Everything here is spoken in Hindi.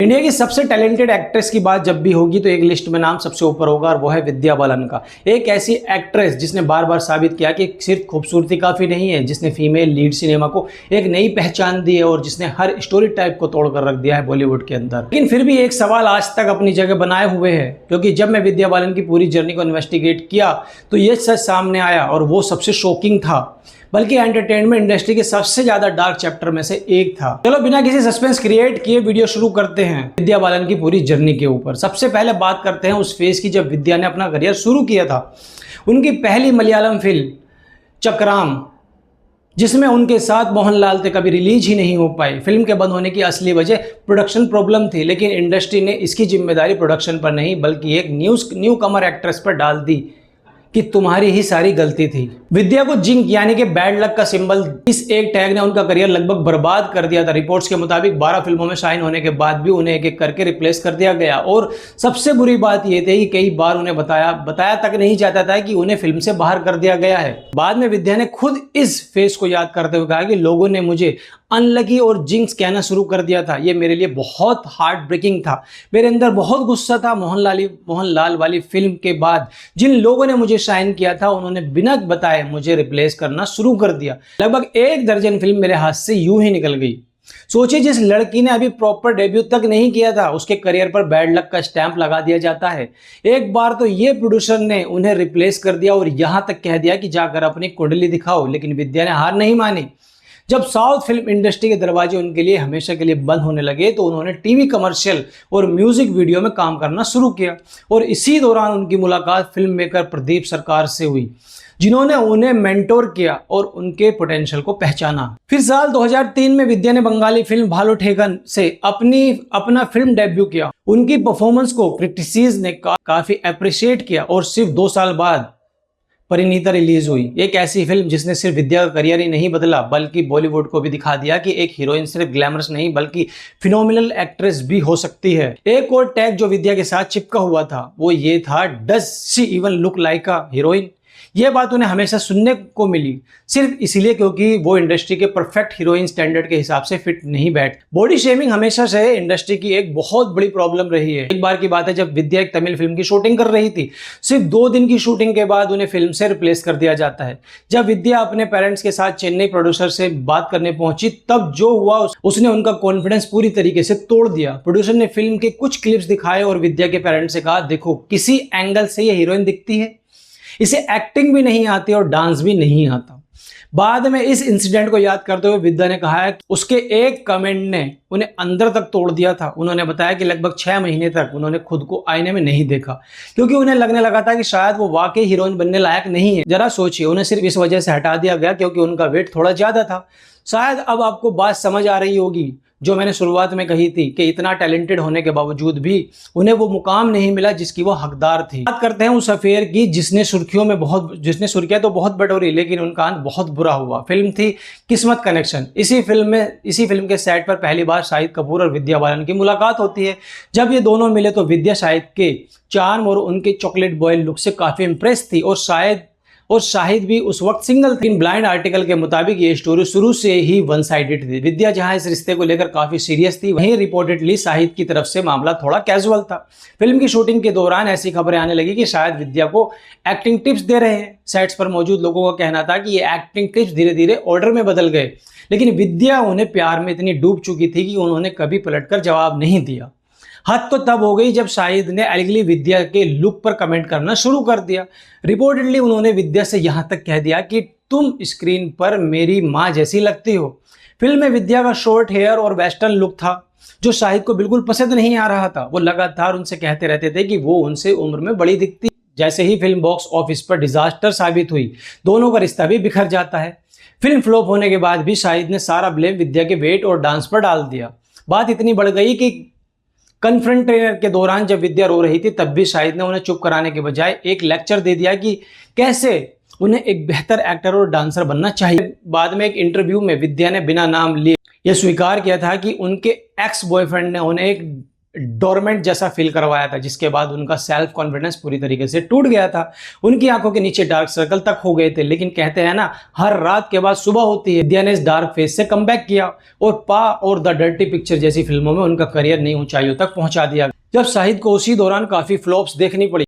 इंडिया की सबसे टैलेंटेड एक्ट्रेस की बात जब भी होगी तो एक लिस्ट में नाम सबसे ऊपर होगा और वो है विद्या बालन का। एक ऐसी एक्ट्रेस जिसने बार बार साबित किया कि सिर्फ खूबसूरती काफ़ी नहीं है, जिसने फीमेल लीड सिनेमा को एक नई पहचान दी है और जिसने हर स्टोरी टाइप को तोड़कर रख दिया है बॉलीवुड के अंदर। लेकिन फिर भी एक सवाल आज तक अपनी जगह बनाए हुए है, क्योंकि जब मैं विद्या बालन की पूरी जर्नी को इन्वेस्टिगेट किया तो ये सच सामने आया और वो सबसे शॉकिंग था, बल्कि एंटरटेनमेंट इंडस्ट्री के सबसे ज्यादा डार्क चैप्टर में से एक था। चलो बिना किसी सस्पेंस क्रिएट किए वीडियो शुरू करते हैं विद्या बालन की पूरी जर्नी के ऊपर। सबसे पहले बात करते हैं उस फेज की जब विद्या ने अपना करियर शुरू किया था। उनकी पहली मलयालम फिल्म चक्राम, जिसमें उनके साथ मोहनलाल थे, कभी रिलीज ही नहीं हो पाई। फिल्म के बंद होने की असली वजह प्रोडक्शन प्रॉब्लम थी, लेकिन इंडस्ट्री ने इसकी जिम्मेदारी प्रोडक्शन पर नहीं बल्कि एक न्यू कमर एक्ट्रेस पर डाल दी कि तुम्हारी ही सारी गलती थी। विद्या को जिंक यानी कि बैड लक का सिंबल इस एक टैग ने उनका करियर लगभग बर्बाद कर दिया था। रिपोर्ट्स के मुताबिक 12 फिल्मों में शाइन होने के बाद भी उन्हें एक एक करके रिप्लेस कर दिया गया और सबसे बुरी बात यह थी कि कई बार उन्हें बताया तक नहीं जाता था कि उन्हें फिल्म से बाहर कर दिया गया है। बाद में विद्या ने खुद इस फेस को याद करते हुए कहा कि लोगों ने मुझे अनलकी और जिंक्स कहना शुरू कर दिया था। ये मेरे लिए बहुत हार्ट ब्रेकिंग था। मेरे अंदर बहुत गुस्सा था। मोहनलाल वाली फिल्म के बाद जिन लोगों ने मुझे शाइन किया था उन्होंने बिना बताए मुझे रिप्लेस करना शुरू कर दिया। लगभग 1 दर्जन फिल्म मेरे हाथ से यूं ही निकल गई। सोचिए, जिस लड़की ने अभी प्रॉपर डेब्यू तक नहीं किया था उसके करियर पर बैड लक का स्टैंप लगा दिया जाता है। एक बार तो ये प्रोड्यूसर ने उन्हें रिप्लेस कर दिया और यहां तक कह दिया कि जाकर अपनी कुंडली दिखाओ। लेकिन विद्या ने हार नहीं मानी। जब साउथ फिल्म इंडस्ट्री के दरवाजे उनके लिए हमेशा के लिए बंद होने लगे तो उन्होंने टीवी कमर्शियल और म्यूजिक वीडियो में काम करना शुरू किया और इसी दौरान उनकी मुलाकात फिल्म मेकर प्रदीप सरकार से हुई, जिन्होंने उन्हें मेंटोर किया और उनके पोटेंशियल को पहचाना। फिर साल 2003 में विद्या ने बंगाली फिल्म भालू ठेकन से अपना फिल्म डेब्यू किया। उनकी परफॉर्मेंस को क्रिटिसिज ने काफी अप्रिशिएट किया और सिर्फ 2 साल बाद परिणीता रिलीज हुई। एक ऐसी फिल्म जिसने सिर्फ विद्या का करियर ही नहीं बदला बल्कि बॉलीवुड को भी दिखा दिया कि एक हीरोइन सिर्फ ग्लैमरस नहीं बल्कि फिनोमिनल एक्ट्रेस भी हो सकती है। एक और टैग जो विद्या के साथ चिपका हुआ था वो ये था, does she even look like a heroine. यह बात उन्हें हमेशा सुनने को मिली, सिर्फ इसलिए क्योंकि वो इंडस्ट्री के परफेक्ट हीरोइन स्टैंडर्ड के हिसाब से फिट नहीं बैठ। बॉडी शेमिंग हमेशा से इंडस्ट्री की एक बहुत बड़ी प्रॉब्लम रही है। एक बार की बात है जब विद्या एक तमिल फिल्म की शूटिंग कर रही थी। सिर्फ 2 दिन की शूटिंग के बाद उन्हें फिल्म से रिप्लेस कर दिया जाता है। जब विद्या अपने पेरेंट्स के साथ चेन्नई प्रोड्यूसर से बात करने पहुंची तब जो हुआ उसने उनका कॉन्फिडेंस पूरी तरीके से तोड़ दिया। प्रोड्यूसर ने फिल्म के कुछ क्लिप्स दिखाए और विद्या के पेरेंट्स से कहा, देखो किसी एंगल से ये हीरोइन दिखती है, इसे एक्टिंग भी नहीं आती और डांस भी नहीं आता। बाद में इस इंसिडेंट को याद करते हुए विद्या ने कहा है कि उसके एक कमेंट ने उन्हें अंदर तक तोड़ दिया था। उन्होंने बताया कि लगभग 6 महीने तक उन्होंने खुद को आईने में नहीं देखा क्योंकि उन्हें लगने लगा था कि शायद वो वाकई हीरोइन बनने लायक नहीं है। जरा सोचिए, उन्हें सिर्फ इस वजह से हटा दिया गया क्योंकि उनका वेट थोड़ा ज्यादा था। शायद अब आपको बात समझ आ रही होगी जो मैंने शुरुआत में कही थी कि इतना टैलेंटेड होने के बावजूद भी उन्हें वो मुकाम नहीं मिला जिसकी वो हकदार थी। बात करते हैं उस अफेयर की जिसने सुर्खियां तो बहुत बटोरी लेकिन उनका अंत बहुत बुरा हुआ। फिल्म थी किस्मत कनेक्शन। इसी फिल्म के सेट पर पहली बार शाहिद कपूर और विद्या बालन की मुलाकात होती है। जब ये दोनों मिले तो विद्या शाहिद के चार्म और उनके चॉकलेट बॉय लुक से काफी इंप्रेस थी और शाहिद भी उस वक्त सिंगल थी। ब्लाइंड आर्टिकल के मुताबिक ये स्टोरी शुरू से ही वन साइडेड थी। विद्या जहां इस रिश्ते को लेकर काफी सीरियस थी, वहीं रिपोर्टेडली शाहिद की तरफ से मामला थोड़ा कैजुअल था। फिल्म की शूटिंग के दौरान ऐसी खबरें आने लगी कि शायद विद्या को एक्टिंग टिप्स दे रहे हैं। सेट्स पर मौजूद लोगों का कहना था कि ये एक्टिंग टिप्स धीरे धीरे ऑर्डर में बदल गए, लेकिन विद्या उन्हें प्यार में इतनी डूब चुकी थी कि उन्होंने कभी पलटकर जवाब नहीं दिया। हद तो तब हो गई जब शाहिद ने एलिगली विद्या के लुक पर कमेंट करना शुरू कर दिया। रिपोर्टेडली उन्होंने विद्या से यहां तक कह दिया कि तुम स्क्रीन पर मेरी मां जैसी लगती हो। फिल्म में विद्या का शॉर्ट हेयर और वेस्टर्न लुक था जो शाहिद को बिल्कुल पसंद नहीं आ रहा था। वो लगातार उनसे कहते रहते थे कि वो उनसे उम्र में बड़ी दिखती। जैसे ही फिल्म बॉक्स ऑफिस पर डिजास्टर साबित हुई, दोनों का रिश्ता भी बिखर जाता है। फिल्म फ्लॉप होने के बाद भी शाहिद ने सारा ब्लेम विद्या के वेट और डांस पर डाल दिया। बात इतनी बढ़ गई कि कन्फ्रंटेशन के दौरान जब विद्या रो रही थी तब भी शाहिद ने उन्हें चुप कराने के बजाय एक लेक्चर दे दिया कि कैसे उन्हें एक बेहतर एक्टर और डांसर बनना चाहिए। बाद में एक इंटरव्यू में विद्या ने बिना नाम लिए यह स्वीकार किया था कि उनके एक्स बॉयफ्रेंड ने उन्हें एक डोरमेंट जैसा फील करवाया था, जिसके बाद उनका सेल्फ कॉन्फिडेंस पूरी तरीके से टूट गया था। उनकी आंखों के नीचे डार्क सर्कल तक हो गए थे। लेकिन कहते हैं ना, हर रात के बाद सुबह होती है। विद्या ने इस डार्क फेस से कमबैक किया और पा और द डर्टी पिक्चर जैसी फिल्मों में उनका करियर नई ऊंचाइयों तक पहुंचा दिया। जब शाहिद को उसी दौरान काफी फ्लॉप्स देखनी पड़ी,